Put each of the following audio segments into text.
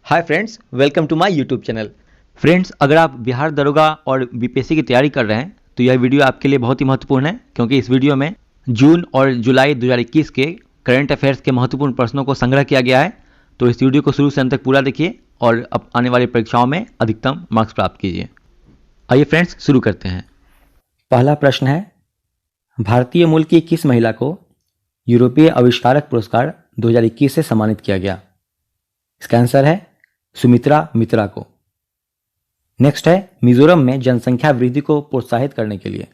Hi friends, welcome to my YouTube channel. Friends, अगर आप बिहार दरोगा और बीपीएससी की तैयारी कर रहे हैं तो यह वीडियो आपके लिए बहुत ही महत्वपूर्ण है, क्योंकि इस वीडियो में जून और जुलाई 2021 के करंट अफेयर्स के महत्वपूर्ण प्रश्नों को संग्रह किया गया है। तो इस वीडियो को शुरू से अंत तक पूरा देखिए और अब आने वाली परीक्षाओं में अधिकतम मार्क्स प्राप्त कीजिए। आइए फ्रेंड्स, शुरू करते हैं। पहला प्रश्न है, भारतीय मूल की किस महिला को यूरोपीय आविष्कारक पुरस्कार 2021 से सम्मानित किया गया? इसका आंसर है सुमित्रा मित्रा को। नेक्स्ट है, मिजोरम में जनसंख्या वृद्धि को प्रोत्साहित करने के लिए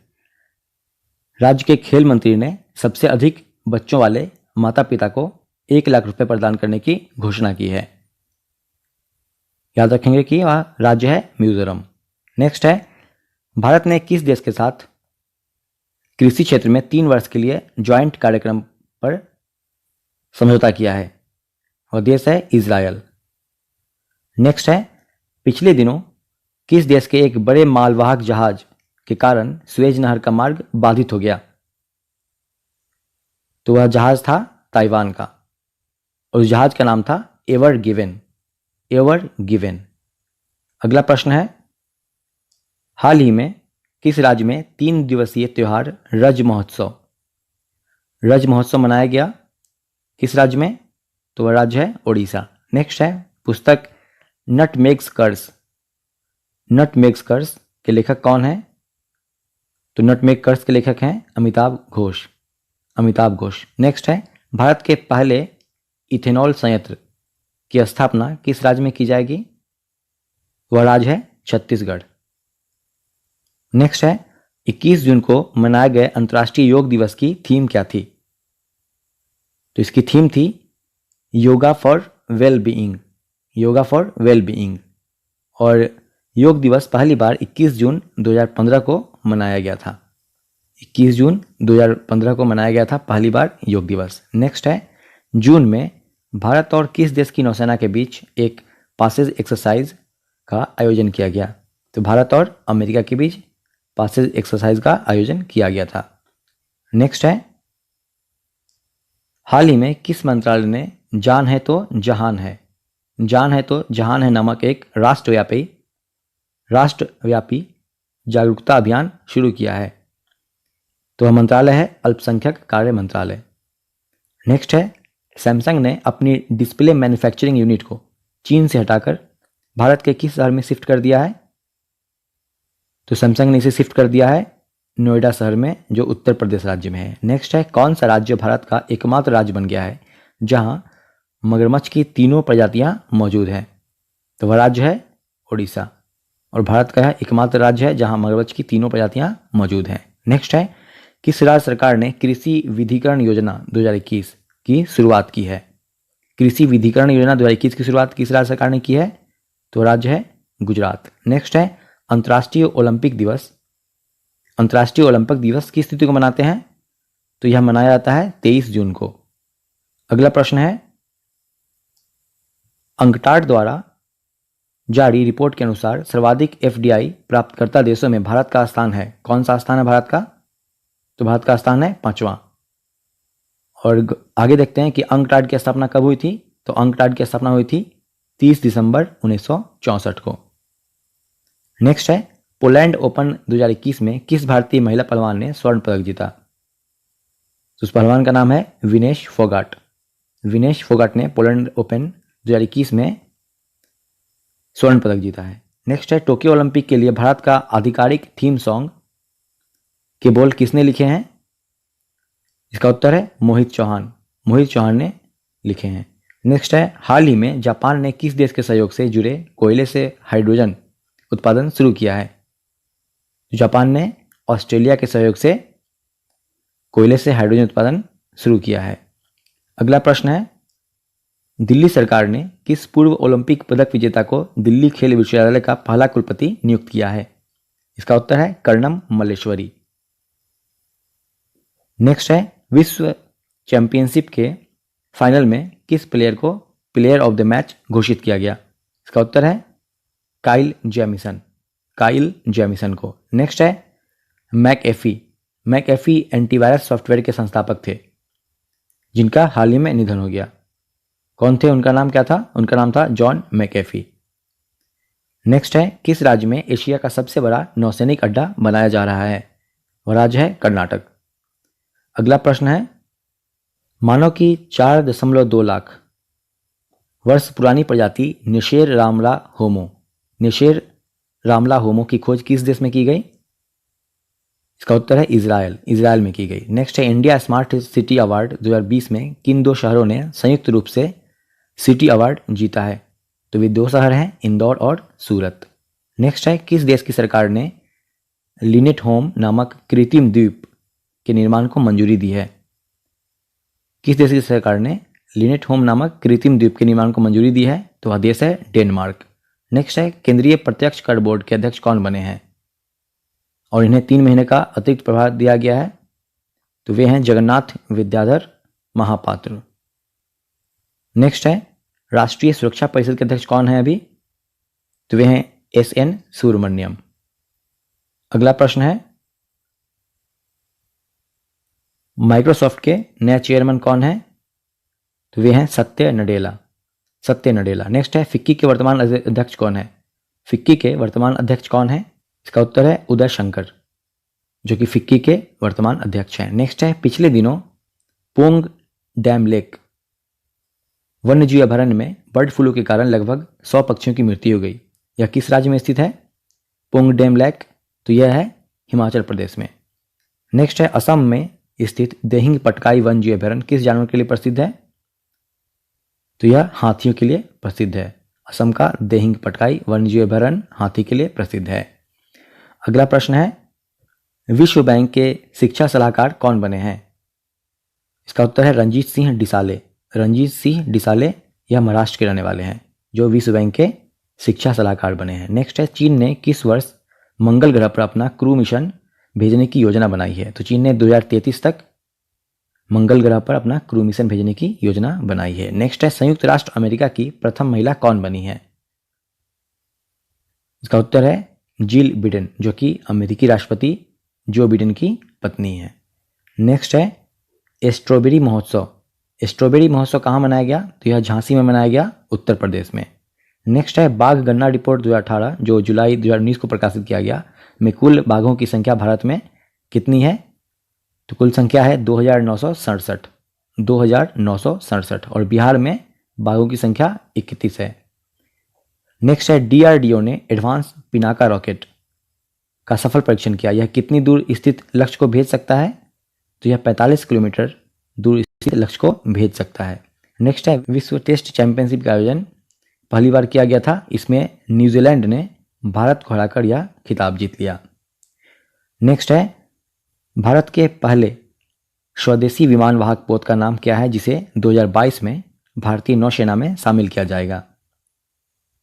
राज्य के खेल मंत्री ने सबसे अधिक बच्चों वाले माता पिता को 1 लाख रुपए प्रदान करने की घोषणा की है। याद रखेंगे कि वह राज्य है मिजोरम। नेक्स्ट है, भारत ने किस देश के साथ कृषि क्षेत्र में 3 वर्ष के लिए ज्वाइंट कार्यक्रम पर समझौता किया है? और देश है इजरायल। नेक्स्ट है, पिछले दिनों किस देश के एक बड़े मालवाहक जहाज के कारण सुएज नहर का मार्ग बाधित हो गया? तो वह जहाज था ताइवान का और उस जहाज का नाम था एवर गिवेन। Ever given. अगला प्रश्न है, हाल ही में किस राज्य में 3 दिवसीय त्योहार रज महोत्सव मनाया गया? किस राज्य में? तो वह राज्य है ओडिशा। नेक्स्ट है, पुस्तक नटमेग्स कर्स के लेखक कौन है? तो नटमेग कर्स के लेखक हैं अमिताभ घोष। नेक्स्ट है, भारत के पहले इथेनॉल संयंत्र की स्थापना किस राज्य में की जाएगी? वह राज्य है छत्तीसगढ़। नेक्स्ट है, 21 जून को मनाए गए अंतर्राष्ट्रीय योग दिवस की थीम क्या थी? तो इसकी थीम थी योगा फॉर वेल बीइंग। और योग दिवस पहली बार 21 जून 2015 को मनाया गया था। 21 जून 2015 को मनाया गया था पहली बार योग दिवस। नेक्स्ट है, जून में भारत और किस देश की नौसेना के बीच एक पासेज एक्सरसाइज का आयोजन किया गया? तो भारत और अमेरिका के बीच पासेज एक्सरसाइज का आयोजन किया गया था। नेक्स्ट है, हाल ही में किस मंत्रालय ने जान है तो जहान है नामक एक राष्ट्रव्यापी जागरूकता अभियान शुरू किया है? तो वह मंत्रालय है अल्पसंख्यक कार्य मंत्रालय। नेक्स्ट है, सैमसंग ने अपनी डिस्प्ले मैन्युफैक्चरिंग यूनिट को चीन से हटाकर भारत के किस शहर में शिफ्ट कर दिया है? तो सैमसंग ने इसे शिफ्ट कर दिया है नोएडा शहर में, जो उत्तर प्रदेश राज्य में है। नेक्स्ट है, कौन सा राज्य भारत का एकमात्र राज्य बन गया है जहां मगरमच्छ की 3 प्रजातियां मौजूद हैं? तो वह राज्य है ओडिशा। और भारत का एकमात्र राज्य है जहां मगरमच्छ की 3 प्रजातियां मौजूद हैं। नेक्स्ट है, किस राज्य सरकार ने कृषि विधिकरण योजना 2021 की शुरुआत की है? कृषि विधिकरण योजना 2021 की शुरुआत किस राज्य सरकार ने की है? तो राज्य है गुजरात। नेक्स्ट है, अंतर्राष्ट्रीय ओलंपिक दिवस किस तिथि को मनाते हैं? तो यह मनाया जाता है 23 जून को। अगला प्रश्न है, अंकटाड द्वारा जारी रिपोर्ट के अनुसार सर्वाधिक एफडीआई प्राप्तकर्ता देशों में भारत का स्थान है। कौन सा स्थान है भारत का? तो भारत का स्थान है 5वां। और आगे देखते हैं कि अंकटाड की स्थापना कब हुई थी? तो अंकटाड की स्थापना हुई थी 30 दिसंबर 1964 को। नेक्स्ट है, पोलैंड ओपन 2021 में किस भारतीय महिला पहलवान ने स्वर्ण पदक जीता? तो उस पहलवान का नाम है विनेश फोगाट ने पोलैंड ओपन 2021 में स्वर्ण पदक जीता है। नेक्स्ट है, टोक्यो ओलंपिक के लिए भारत का आधिकारिक थीम सॉन्ग के बोल किसने लिखे हैं? इसका उत्तर है मोहित चौहान ने लिखे हैं। नेक्स्ट है, हाल ही में जापान ने किस देश के सहयोग से जुड़े कोयले से हाइड्रोजन उत्पादन शुरू किया है? जापान ने ऑस्ट्रेलिया के सहयोग से कोयले से हाइड्रोजन उत्पादन शुरू किया है। अगला प्रश्न है, दिल्ली सरकार ने किस पूर्व ओलंपिक पदक विजेता को दिल्ली खेल विश्वविद्यालय का पहला कुलपति नियुक्त किया है? इसका उत्तर है कर्णम मल्लेश्वरी। नेक्स्ट है, विश्व चैंपियनशिप के फाइनल में किस प्लेयर को प्लेयर ऑफ द मैच घोषित किया गया? इसका उत्तर है काइल जेमिसन को। नेक्स्ट है, मैकएफी एंटीवायरस सॉफ्टवेयर के संस्थापक थे जिनका हाल ही में निधन हो गया। कौन थे, उनका नाम क्या था? उनका नाम था जॉन मैकेफी। नेक्स्ट है, किस राज्य में एशिया का सबसे बड़ा नौसैनिक अड्डा बनाया जा रहा है? वह राज्य है कर्नाटक। अगला प्रश्न है, मानव की 4.2 लाख वर्ष पुरानी प्रजाति निशेर रामला होमो की खोज किस देश में की गई? इसका उत्तर है इजराइल में की गई। नेक्स्ट है, इंडिया स्मार्ट सिटी अवार्ड 2020 में किन 2 शहरों ने संयुक्त रूप से सिटी अवार्ड जीता है? तो वे 2 शहर हैं, इंदौर और सूरत। नेक्स्ट है, किस देश की सरकार ने लिनेट होम नामक कृत्रिम द्वीप के निर्माण को मंजूरी दी है? किस देश की सरकार ने लिनेट होम नामक कृत्रिम द्वीप के निर्माण को मंजूरी दी है? तो वह देश है डेनमार्क। नेक्स्ट है, केंद्रीय प्रत्यक्ष कर बोर्ड के अध्यक्ष कौन बने हैं और इन्हें 3 महीने का अतिरिक्त प्रभार दिया गया है? तो वे हैं जगन्नाथ विद्याधर महापात्र। नेक्स्ट है, राष्ट्रीय सुरक्षा परिषद के अध्यक्ष कौन है अभी? तो वे हैं SN सुब्रमण्यम। अगला प्रश्न है, माइक्रोसॉफ्ट के नए चेयरमैन कौन है? तो वे हैं सत्य नडेला। नेक्स्ट है, फिक्की के वर्तमान अध्यक्ष कौन है? फिक्की के वर्तमान अध्यक्ष कौन है? इसका उत्तर है उदय शंकर, जो कि फिक्की के वर्तमान अध्यक्ष हैं। नेक्स्ट है, पिछले दिनों पोंग डैम लेक वन्यजीव अभयारण्य में बर्ड फ्लू के कारण लगभग 100 पक्षियों की मृत्यु हो गई। यह किस राज्य में स्थित है? पोंग डैम लेक, तो यह है हिमाचल प्रदेश में। नेक्स्ट है, असम में स्थित देहिंग पटकाई वन्यजीव अभयारण्य किस जानवर के लिए प्रसिद्ध है? तो यह हाथियों के लिए प्रसिद्ध है। असम का देहिंग पटकाई वन्यजीव अभयारण्य हाथी के लिए प्रसिद्ध है। अगला प्रश्न है, विश्व बैंक के शिक्षा सलाहकार कौन बने हैं? इसका उत्तर है रंजीत सिंह डिसाले। यह महाराष्ट्र के रहने वाले हैं जो विश्व बैंक के शिक्षा सलाहकार बने हैं। नेक्स्ट है, चीन ने किस वर्ष मंगल ग्रह पर अपना क्रू मिशन भेजने की योजना बनाई है? तो चीन ने 2033 तक मंगल ग्रह पर अपना क्रू मिशन भेजने की योजना बनाई है। नेक्स्ट है, संयुक्त राष्ट्र अमेरिका की प्रथम महिला कौन बनी है? इसका उत्तर है जिल बिडेन, जो कि अमेरिकी राष्ट्रपति जो बिडेन की पत्नी है। नेक्स्ट है, स्ट्रॉबेरी महोत्सव कहाँ मनाया गया? तो यह झांसी में मनाया गया, उत्तर प्रदेश में। नेक्स्ट है, बाघ गणना रिपोर्ट 2018 जो जुलाई 2019 को प्रकाशित किया गया में कुल बाघों की संख्या भारत में कितनी है? तो कुल संख्या है 2967 और बिहार में बाघों की संख्या 31 है। नेक्स्ट है, DRDO ने एडवांस पिनाका रॉकेट का सफल परीक्षण किया। यह कितनी दूर स्थित लक्ष्य को भेज सकता है? तो यह 45 किलोमीटर दूर स्थित लक्ष्य को भेज सकता है। नेक्स्ट है, विश्व टेस्ट चैंपियनशिप का आयोजन पहली बार किया गया था। इसमें न्यूजीलैंड ने भारत को हराकर यह खिताब जीत लिया। नेक्स्ट है, भारत के पहले स्वदेशी विमान वाहक पोत का नाम क्या है जिसे 2022 में भारतीय नौसेना में शामिल किया जाएगा?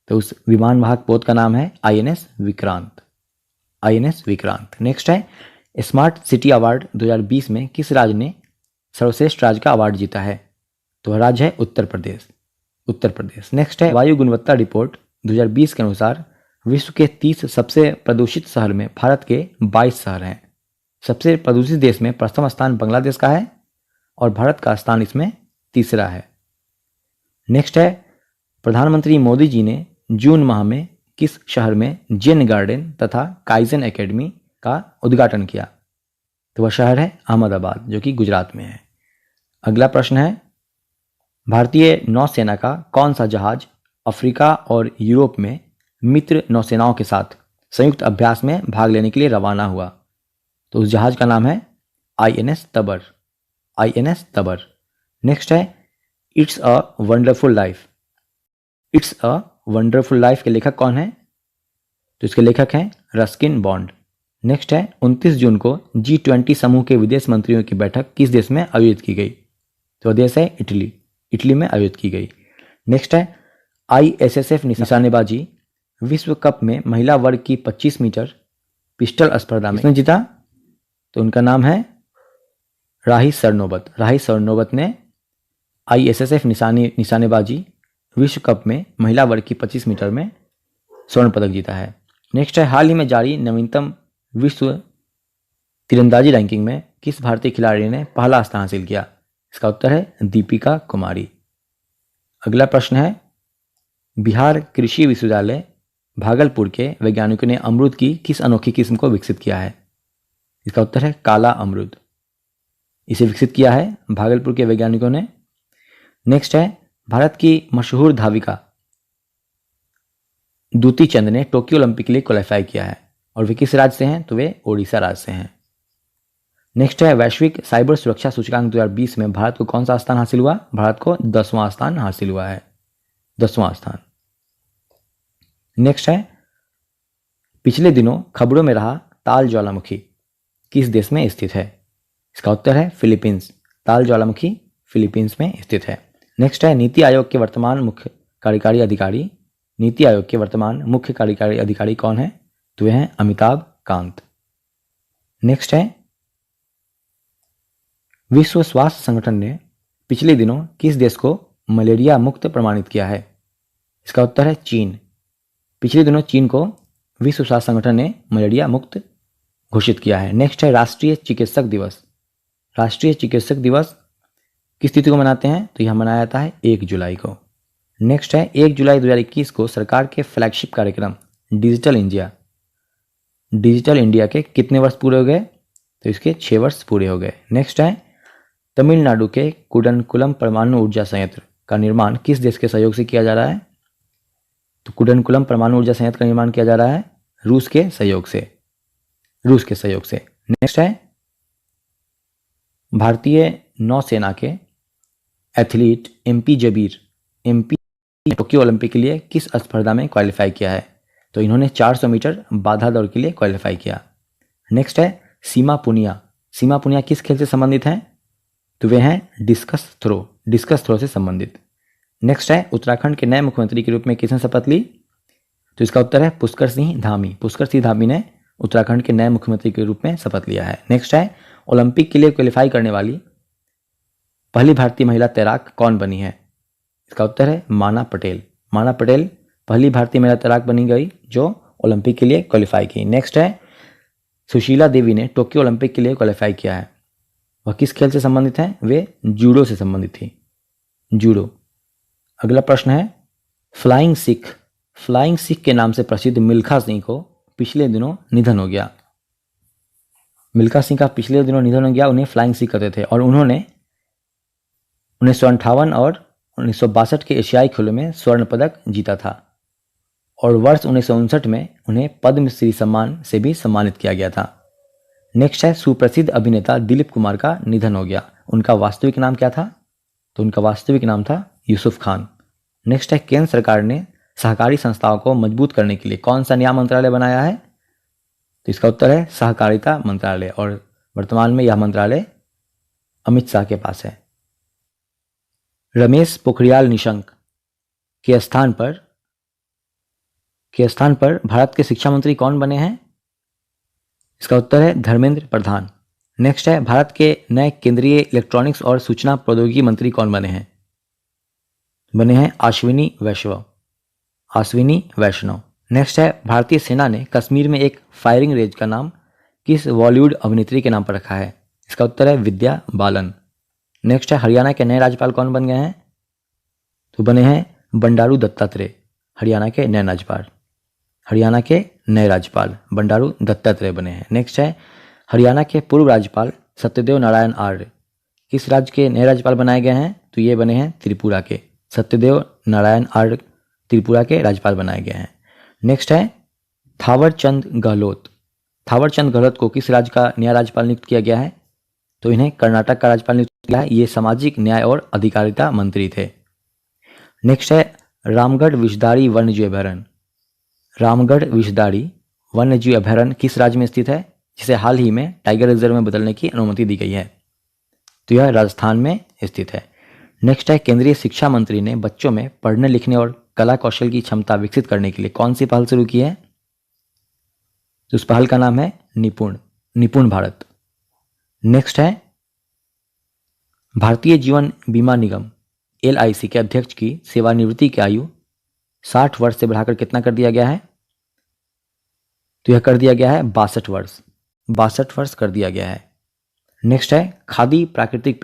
तो उस विमान वाहक पोत का नाम है INS विक्रांत। नेक्स्ट है, स्मार्ट सिटी अवार्ड 2020 में किस राज्य ने सर्वश्रेष्ठ राज्य का अवार्ड जीता है? तो राज्य है उत्तर प्रदेश। नेक्स्ट है, वायु गुणवत्ता रिपोर्ट 2020 के अनुसार विश्व के 30 सबसे प्रदूषित शहर में भारत के 22 शहर हैं। सबसे प्रदूषित देश में प्रथम स्थान बांग्लादेश का है और भारत का स्थान इसमें तीसरा है। नेक्स्ट है, प्रधानमंत्री मोदी जी ने जून माह में किस शहर में जेन गार्डन तथा काइजन एकेडमी का उद्घाटन किया? तो वह शहर है अहमदाबाद, जो कि गुजरात में है। अगला प्रश्न है, भारतीय नौसेना का कौन सा जहाज अफ्रीका और यूरोप में मित्र नौसेनाओं के साथ संयुक्त अभ्यास में भाग लेने के लिए रवाना हुआ? तो उस जहाज का नाम है INS तबर। नेक्स्ट है, इट्स अ वंडरफुल लाइफ के लेखक कौन है? तो इसके लेखक हैं रस्किन बॉन्ड। नेक्स्ट है, 29 जून को G20 समूह के विदेश मंत्रियों की बैठक किस देश में आयोजित की गई? तो देश है इटली में आयोजित की गई। नेक्स्ट है, ISSF निशानेबाजी विश्व कप में महिला वर्ग की 25 मीटर पिस्टल स्पर्धा में जीता? तो उनका नाम है राही सरनोबत ने ISSF निशानेबाजी विश्व कप में महिला वर्ग की 25 मीटर में स्वर्ण पदक जीता है। नेक्स्ट है, हाल ही में जारी नवीनतम विश्व तीरंदाजी रैंकिंग में किस भारतीय खिलाड़ी ने पहला स्थान हासिल किया? इसका उत्तर है दीपिका कुमारी। अगला प्रश्न है, बिहार कृषि विश्वविद्यालय भागलपुर के वैज्ञानिकों ने अमरूद की किस अनोखी किस्म को विकसित किया है? इसका उत्तर है काला अमरूद। इसे विकसित किया है भागलपुर के वैज्ञानिकों ने। नेक्स्ट है, भारत की मशहूर धाविका दूती चंद ने टोक्यो ओलंपिक के लिए क्वालिफाई किया है और वे किस राज्य से हैं? तो वे ओडिशा राज्य से हैं। नेक्स्ट है, वैश्विक साइबर सुरक्षा सूचकांक 2020 में भारत को कौन सा स्थान हासिल हुआ? भारत को 10वां स्थान हासिल हुआ है, 10वां स्थान। नेक्स्ट है, पिछले दिनों खबरों में रहा ताल ज्वालामुखी किस देश में स्थित है? इसका उत्तर है फिलीपींस। ताल ज्वालामुखी फिलीपींस में स्थित है। नेक्स्ट है, नीति आयोग के वर्तमान मुख्य कार्यकारी अधिकारी, नीति आयोग के वर्तमान मुख्य कार्यकारी अधिकारी कौन है? तो वे हैं अमिताभ कांत। नेक्स्ट है, विश्व स्वास्थ्य संगठन ने पिछले दिनों किस देश को मलेरिया मुक्त प्रमाणित किया है? इसका उत्तर है चीन। पिछले दिनों चीन को विश्व स्वास्थ्य संगठन ने मलेरिया मुक्त घोषित किया है। नेक्स्ट है, राष्ट्रीय चिकित्सक दिवस। राष्ट्रीय चिकित्सक दिवस किस तिथि को मनाते हैं? तो यह मनाया जाता है 1 जुलाई को। नेक्स्ट है, 1 जुलाई 2021 को सरकार के फ्लैगशिप कार्यक्रम डिजिटल इंडिया के कितने वर्ष पूरे हो गए? तो इसके 6 वर्ष पूरे हो गए। नेक्स्ट है, तमिलनाडु के कुडनकुलम परमाणु ऊर्जा संयंत्र का निर्माण किस देश के सहयोग से किया जा रहा है? तो कुडनकुलम परमाणु ऊर्जा संयंत्र का निर्माण किया जा रहा है रूस के सहयोग से। नेक्स्ट है, भारतीय नौसेना के athlete MP Jabir Tokyo Olympic के लिए किस स्पर्धा में क्वालिफाई किया है? तो इन्होंने 400 मीटर बाधा दौड़ के लिए क्वालिफाई किया। नेक्स्ट है, सीमा पुनिया किस खेल से संबंधित हैं? तो वे हैं डिस्कस थ्रो से संबंधित। नेक्स्ट है, उत्तराखंड के नए मुख्यमंत्री के रूप में किसने शपथ ली? तो इसका उत्तर है पुष्कर सिंह धामी ने उत्तराखंड के नए मुख्यमंत्री के रूप में शपथ लिया है। नेक्स्ट है, ओलंपिक के लिए क्वालिफाई करने वाली पहली भारतीय महिला तैराक कौन बनी है? इसका उत्तर है माना पटेल पहली भारतीय महिला तैराक बनी गई जो ओलंपिक के लिए क्वालिफाई की। नेक्स्ट है, सुशीला देवी ने टोक्यो ओलंपिक के लिए क्वालिफाई किया है। वह किस खेल से संबंधित हैं? वे जूडो से संबंधित थी, जूडो। अगला प्रश्न है, फ्लाइंग सिख के नाम से प्रसिद्ध मिल्खा सिंह को पिछले दिनों निधन हो गया। मिल्खा सिंह का पिछले दिनों निधन हो गया। उन्हें फ्लाइंग सिख कहते थे और उन्होंने 1958 और 1962 के एशियाई खेलों में स्वर्ण पदक जीता था और वर्ष 1959 में उन्हें पद्मश्री सम्मान से भी सम्मानित किया गया था। नेक्स्ट है, सुप्रसिद्ध अभिनेता दिलीप कुमार का निधन हो गया। उनका वास्तविक नाम क्या था? तो उनका वास्तविक नाम था यूसुफ खान। नेक्स्ट है, केंद्र सरकार ने सहकारी संस्थाओं को मजबूत करने के लिए कौन सा नया मंत्रालय बनाया है? तो इसका उत्तर है सहकारिता मंत्रालय और वर्तमान में यह मंत्रालय अमित शाह के पास है। रमेश पोखरियाल निशंक के स्थान पर भारत के शिक्षा मंत्री कौन बने हैं? इसका उत्तर है धर्मेंद्र प्रधान। नेक्स्ट है, भारत के नए केंद्रीय इलेक्ट्रॉनिक्स और सूचना प्रौद्योगिकी मंत्री कौन बने हैं? बने हैं अश्विनी वैष्णव। नेक्स्ट है, भारतीय सेना ने कश्मीर में एक फायरिंग रेंज का नाम किस बॉलीवुड अभिनेत्री के नाम पर रखा है? इसका उत्तर है विद्या बालन। नेक्स्ट है, हरियाणा के नए राज्यपाल कौन बन गए हैं? तो बने हैं बंडारू दत्तात्रेय। हरियाणा के नए राज्यपाल बंडारू दत्तात्रेय बने हैं। नेक्स्ट है, हरियाणा के पूर्व राज्यपाल सत्यदेव नारायण आर्य किस राज्य के नए राज्यपाल बनाए गए हैं? तो ये बने हैं त्रिपुरा के। सत्यदेव नारायण आर्य त्रिपुरा के राज्यपाल बनाए गए हैं। नेक्स्ट है, थावर चंद गहलोत को किस राज्य का नया राज्यपाल नियुक्त किया गया है? तो इन्हें कर्नाटक का राज्यपाल नियुक्त किया है। ये सामाजिक न्याय और अधिकारिता मंत्री थे। नेक्स्ट है, रामगढ़ विषधारी वन्यजीव अभयारण्य किस राज्य में स्थित है, जिसे हाल ही में टाइगर रिजर्व में बदलने की अनुमति दी गई है? तो यह राजस्थान में स्थित है। नेक्स्ट है, केंद्रीय शिक्षा मंत्री ने बच्चों में पढ़ने लिखने और कला कौशल की क्षमता विकसित करने के लिए कौन सी पहल शुरू की है? तो उस पहल का नाम है निपुण भारत। नेक्स्ट है, भारतीय जीवन बीमा निगम LIC के अध्यक्ष की सेवानिवृत्ति की आयु 60 वर्ष से बढ़ाकर कितना कर दिया गया है? तो यह कर दिया गया है 62 वर्ष कर दिया गया है। नेक्स्ट है, खादी प्राकृतिक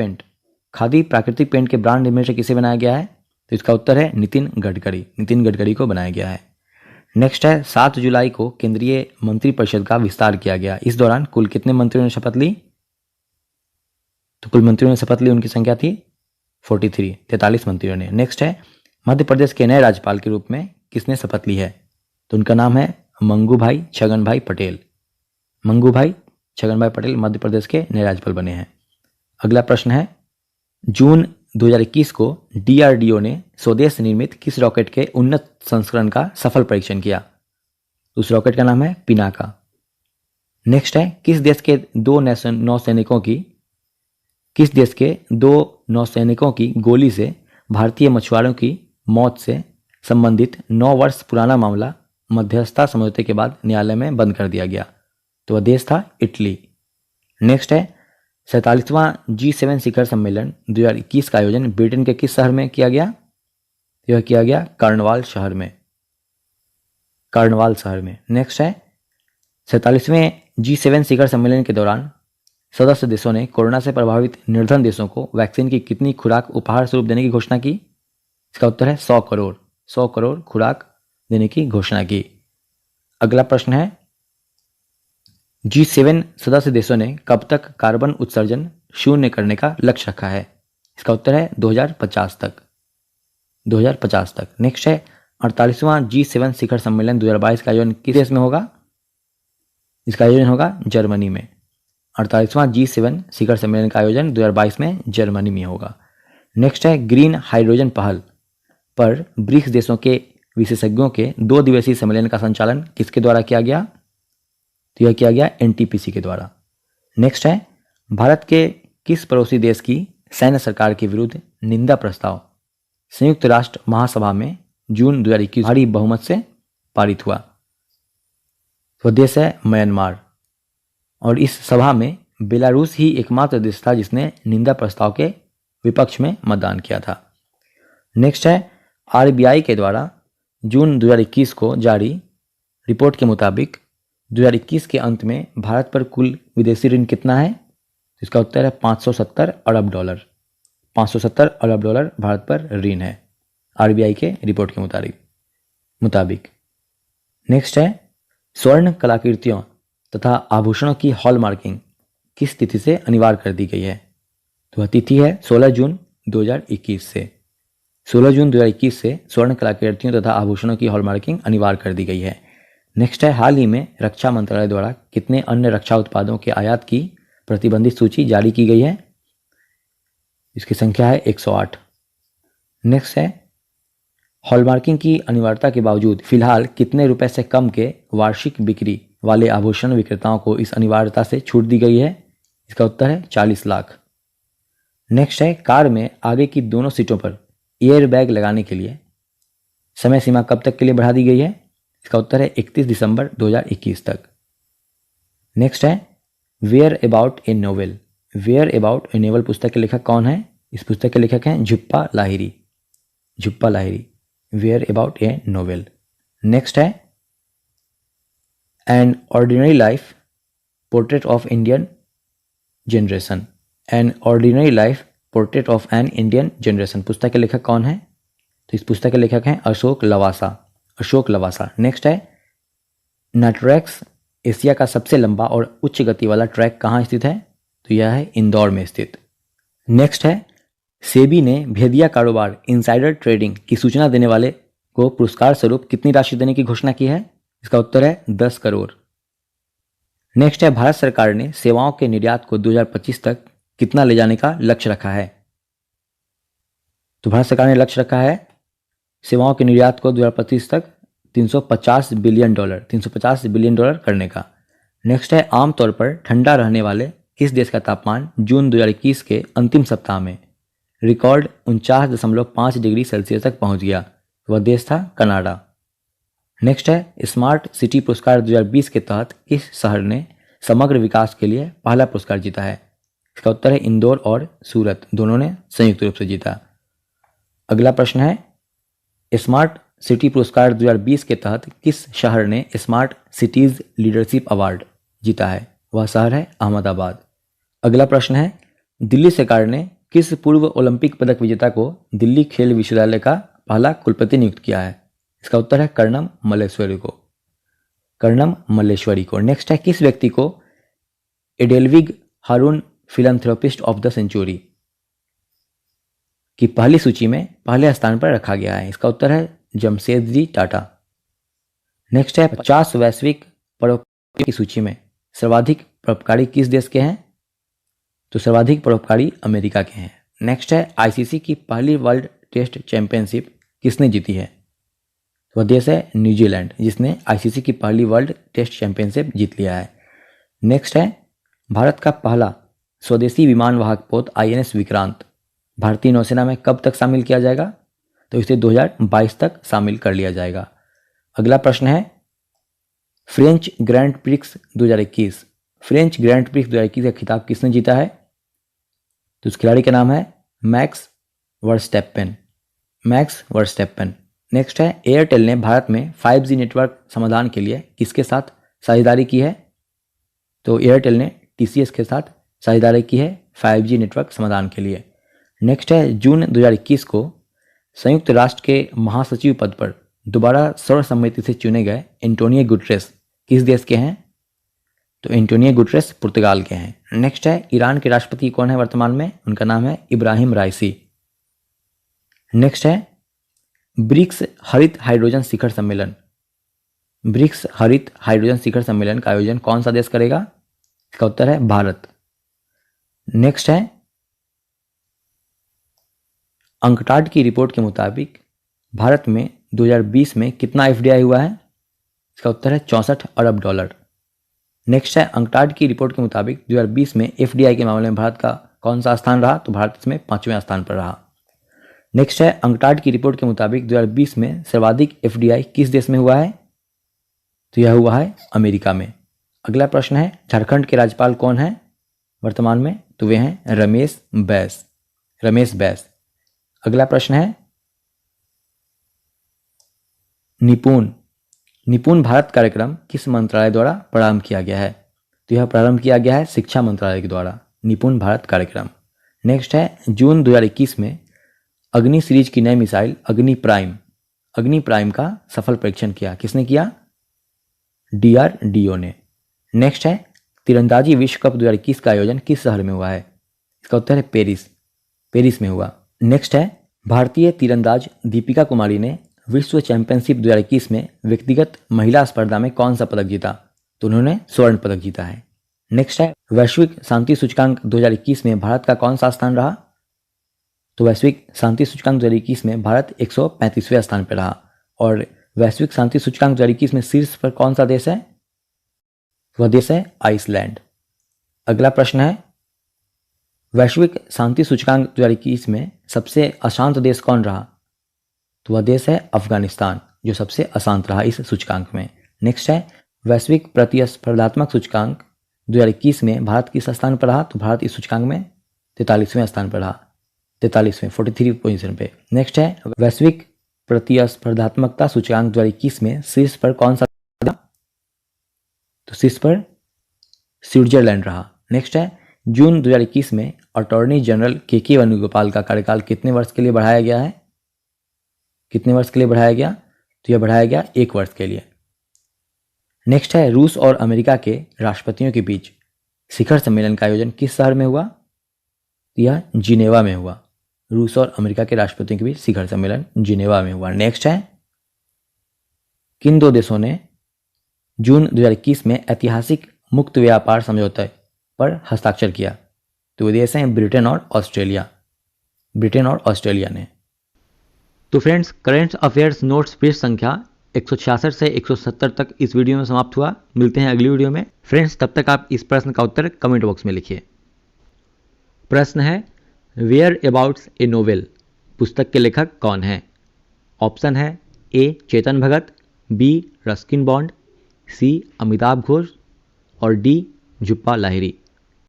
पेंट के ब्रांड इमेज किसे बनाया गया है? तो इसका उत्तर है नितिन गडकरी। नितिन गडकरी को बनाया गया है। नेक्स्ट है 7 जुलाई को केंद्रीय मंत्रिपरिषद का विस्तार किया गया। इस दौरान कुल कितने मंत्रियों ने शपथ ली? तो कुल मंत्रियों ने शपथ ली, उनकी संख्या थी 43 मंत्रियों ने। नेक्स्ट है मध्य प्रदेश के नए राज्यपाल के रूप में किसने शपथ ली है? तो उनका नाम है मंगूभाई छगनभाई पटेल। मंगूभाई छगनभाई पटेल मध्य प्रदेश के नए राज्यपाल बने हैं। अगला प्रश्न है जून 2021 को DRDO ने स्वदेश निर्मित किस रॉकेट के उन्नत संस्करण का सफल परीक्षण किया? उस रॉकेट का नाम है पिनाका। नेक्स्ट है किस देश के दो नौसैनिकों की गोली से भारतीय मछुआरों की मौत से संबंधित 9 वर्ष पुराना मामला मध्यस्थता समझौते के बाद न्यायालय में बंद कर दिया गया? तो वह देश था इटली। नेक्स्ट है 47वां G7 शिखर सम्मेलन 2021 का आयोजन ब्रिटेन के किस शहर में किया गया? यह किया गया कार्नवाल शहर में। नेक्स्ट है 47वें G7 शिखर सम्मेलन के दौरान सदस्य देशों ने कोरोना से प्रभावित निर्धन देशों को वैक्सीन की कितनी खुराक उपहार स्वरूप देने की घोषणा की? इसका उत्तर है 100 करोड़ खुराक देने की घोषणा की। अगला प्रश्न है G7 सदस्य देशों ने कब तक कार्बन उत्सर्जन शून्य करने का लक्ष्य रखा है? इसका उत्तर है 2050 तक। नेक्स्ट है 48वां G7 शिखर सम्मेलन 2022 का आयोजन किस देश में होगा? इसका आयोजन होगा जर्मनी में। 48वां G7 शिखर सम्मेलन का आयोजन 2022 में जर्मनी में होगा। नेक्स्ट है ग्रीन हाइड्रोजन पहल पर ब्रिक्स देशों के विशेषज्ञों के 2 दिवसीय सम्मेलन का संचालन किसके द्वारा किया गया? तो यह किया गया NTPC के द्वारा। नेक्स्ट है भारत के किस पड़ोसी देश की सैन्य सरकार के विरुद्ध निंदा प्रस्ताव संयुक्त राष्ट्र महासभा में जून 2021 भारी बहुमत से पारित हुआ? वह देश है म्यांमार। और इस सभा में बेलारूस ही एकमात्र देश था जिसने निंदा प्रस्ताव के विपक्ष में मतदान किया था। नेक्स्ट है RBI के द्वारा जून 2021 को जारी रिपोर्ट के मुताबिक 2021 के अंत में भारत पर कुल विदेशी ऋण कितना है? इसका उत्तर है 570 अरब डॉलर। 570 अरब डॉलर भारत पर ऋण है RBI के रिपोर्ट के मुताबिक। नेक्स्ट है स्वर्ण कलाकृतियों तथा आभूषणों की हॉलमार्किंग किस तिथि से अनिवार्य कर दी गई है? तो वह तिथि है 16 जून 2021 से। 16 जून 2021 से स्वर्ण कलाकृतियों तथा आभूषणों की हॉलमार्किंग अनिवार्य कर दी गई है। नेक्स्ट है हाल ही में रक्षा मंत्रालय द्वारा कितने अन्य रक्षा उत्पादों के आयात की प्रतिबंधित सूची जारी की गई है? इसकी संख्या है 108। नेक्स्ट है हॉलमार्किंग की अनिवार्यता के बावजूद फिलहाल कितने रुपए से कम के वार्षिक बिक्री वाले आभूषण विक्रेताओं को इस अनिवार्यता से छूट दी गई है? इसका उत्तर है 40 लाख। नेक्स्ट है कार में आगे की दोनों सीटों पर एयर बैग लगाने के लिए समय सीमा कब तक के लिए बढ़ा दी गई है? इसका उत्तर है 31 दिसंबर 2021 तक। नेक्स्ट है वेयर अबाउट ए नोवेल पुस्तक के लेखक कौन है? इस पुस्तक के लेखक हैं Jhumpa Lahiri. Where about a novel. Next है an ordinary life portrait of Indian generation पुस्तक के लेखक कौन है? तो इस पुस्तक के लेखक हैं अशोक लवासा। नेक्स्ट है नटरैक्स एशिया का सबसे लंबा और उच्च गति वाला ट्रैक कहाँ स्थित है? तो यह है इंदौर में स्थित। नेक्स्ट है सेबी ने भेदिया कारोबार इनसाइडर ट्रेडिंग की सूचना देने वाले को पुरस्कार स्वरूप कितनी राशि देने की घोषणा की है? इसका उत्तर है 10 करोड़। नेक्स्ट है भारत सरकार ने सेवाओं के निर्यात को 2025 तक कितना ले जाने का लक्ष्य रखा है? तो भारत सरकार ने लक्ष्य रखा है सेवाओं के निर्यात को 2025 तक 350 बिलियन डॉलर करने का। नेक्स्ट है आमतौर पर ठंडा रहने वाले किस देश का तापमान जून 2021 के अंतिम सप्ताह में रिकॉर्ड 49.5 डिग्री सेल्सियस तक पहुंच गया? वह देश था कनाडा। नेक्स्ट है स्मार्ट सिटी पुरस्कार 2020 के तहत किस शहर ने समग्र विकास के लिए पहला पुरस्कार जीता है? इसका उत्तर है इंदौर और सूरत, दोनों ने संयुक्त रूप से जीता। अगला प्रश्न है स्मार्ट सिटी पुरस्कार 2020 के तहत किस शहर ने स्मार्ट सिटीज लीडरशिप अवार्ड जीता है? वह शहर है अहमदाबाद। अगला प्रश्न है दिल्ली सरकार ने किस पूर्व ओलंपिक पदक विजेता को दिल्ली खेल विश्वविद्यालय का पहला कुलपति नियुक्त किया है? इसका उत्तर है कर्णम मल्लेश्वरी को। कर्णम मल्लेश्वरी को। नेक्स्ट है, किस व्यक्ति को एडेलविग हारून फिलैंथ्रोपिस्ट ऑफ द सेंचुरी की पहली सूची में पहले स्थान पर रखा गया है? इसका उत्तर है जमशेदजी टाटा। नेक्स्ट है, 50 वैश्विक परोपकारियों की सूची में सर्वाधिक परोपकारी किस देश के हैं? तो सर्वाधिक परोपकारी अमेरिका के हैं। नेक्स्ट है, आईसीसी की पहली वर्ल्ड टेस्ट चैंपियनशिप किसने जीती है? वह देश है न्यूजीलैंड, जिसने आईसीसी की पहली वर्ल्ड टेस्ट चैंपियनशिप जीत लिया है। नेक्स्ट है, भारत का पहला स्वदेशी विमान वाहक पोत आईएनएस विक्रांत भारतीय नौसेना में कब तक शामिल किया जाएगा? तो इसे 2022 तक शामिल कर लिया जाएगा। अगला प्रश्न है, French grand prix 2021 French grand prix 2021 का खिताब किसने जीता है? तो उस खिलाड़ी का नाम है max Verstappen. Max Verstappen. Next है, एयरटेल ने भारत में 5G नेटवर्क समाधान के लिए किसके साथ साझेदारी की है? तो एयरटेल ने टीसीएस के साथ साझेदारी की है 5G नेटवर्क समाधान के लिए। नेक्स्ट है, जून 2021 को संयुक्त राष्ट्र के महासचिव पद पर दोबारा सर्वसम्मति से चुने गए एंटोनियो गुटरेस किस देश के हैं? तो एंटोनियो गुटरेस पुर्तगाल के हैं। नेक्स्ट है, ईरान के राष्ट्रपति कौन है वर्तमान में? उनका नाम है इब्राहिम राइसी। नेक्स्ट है, ब्रिक्स हरित हाइड्रोजन शिखर सम्मेलन ब्रिक्स हरित हाइड्रोजन शिखर सम्मेलन का आयोजन कौन सा देश करेगा? इसका उत्तर है भारत। नेक्स्ट है, अंकटाड की रिपोर्ट के मुताबिक भारत में 2020 में कितना एफडीआई हुआ है? इसका उत्तर है 64 अरब डॉलर। नेक्स्ट है, अंकटाड की रिपोर्ट के मुताबिक 2020 में एफडीआई के मामले में भारत का कौन सा स्थान रहा? तो भारत इसमें 5वें स्थान पर रहा। नेक्स्ट है, अंकटाड की रिपोर्ट के मुताबिक 2020 में सर्वाधिक एफडीआई किस देश में हुआ है? तो यह हुआ है अमेरिका में। अगला प्रश्न है, झारखंड के राज्यपाल कौन है वर्तमान में? तो वे हैं रमेश बैस। अगला प्रश्न है, निपुण भारत कार्यक्रम किस मंत्रालय द्वारा प्रारंभ किया गया है? तो यह प्रारंभ किया गया है शिक्षा मंत्रालय के द्वारा, निपुण भारत कार्यक्रम। नेक्स्ट है, जून 2021 में अग्नि सीरीज की नई मिसाइल अग्नि प्राइम का सफल परीक्षण किया। किसने किया? डीआरडीओ ने। नेक्स्ट है, तीरंदाजी विश्व कप 2021 का आयोजन किस शहर में हुआ है? इसका उत्तर है पेरिस में हुआ। नेक्स्ट है, भारतीय तीरंदाज दीपिका कुमारी ने विश्व चैंपियनशिप 2021 में व्यक्तिगत महिला स्पर्धा में कौन सा पदक जीता? तो उन्होंने स्वर्ण पदक जीता है। नेक्स्ट है, वैश्विक शांति सूचकांक 2021 में भारत का कौन सा स्थान रहा? तो वैश्विक शांति सूचकांक 2021 में भारत 135वें स्थान पर रहा। और वैश्विक शांति सूचकांक 2021 में शीर्ष पर कौन सा देश है? वह देश है आइसलैंड। अगला प्रश्न है, वैश्विक शांति सूचकांक 2021 में सबसे अशांत देश कौन रहा? तो वह देश है अफगानिस्तान, जो सबसे अशांत रहा इस सूचकांक में। नेक्स्ट है, वैश्विक प्रतिस्पर्धात्मक सूचकांक 2021 में भारत किस स्थान पर रहा? तो भारत इस सूचकांक में 43वें स्थान पर रहा, 43 पोजीशन पे। नेक्स्ट है, वैश्विक प्रतिस्पर्धात्मकता सूचकांक 2021 में शीर्ष पर कौन सा? तो शीर्ष पर स्विट्जरलैंड रहा। नेक्स्ट है, जून 2021 में अटॉर्नी जनरल के वेणुगोपाल का कार्यकाल कितने वर्ष के लिए बढ़ाया गया है? कितने वर्ष के लिए बढ़ाया गया? तो यह बढ़ाया गया 1 वर्ष के लिए। नेक्स्ट है, रूस और अमेरिका के राष्ट्रपतियों के बीच शिखर सम्मेलन का आयोजन किस शहर में हुआ? यह जिनेवा में हुआ। रूस और अमेरिका के राष्ट्रपतियों के बीच शिखर सम्मेलन जिनेवा में हुआ। नेक्स्ट है, किन 2 देशों ने जून 2021 में ऐतिहासिक मुक्त व्यापार समझौते पर हस्ताक्षर किया? तो वे देश हैं ब्रिटेन और ऑस्ट्रेलिया ने। तो फ्रेंड्स, करेंट अफेयर्स नोट्स पृष्ठ संख्या 166 से 170 तक इस वीडियो में समाप्त हुआ। मिलते हैं अगली वीडियो में। फ्रेंड्स, तब तक आप इस प्रश्न का उत्तर कमेंट बॉक्स में लिखिए। प्रश्न है, वेयर अबाउट्स ए नोवेल पुस्तक के लेखक कौन है? ऑप्शन है ए Chetan Bhagat, B Ruskin bond, सी अमिताभ घोष और डी झुप्पा लाहिरी।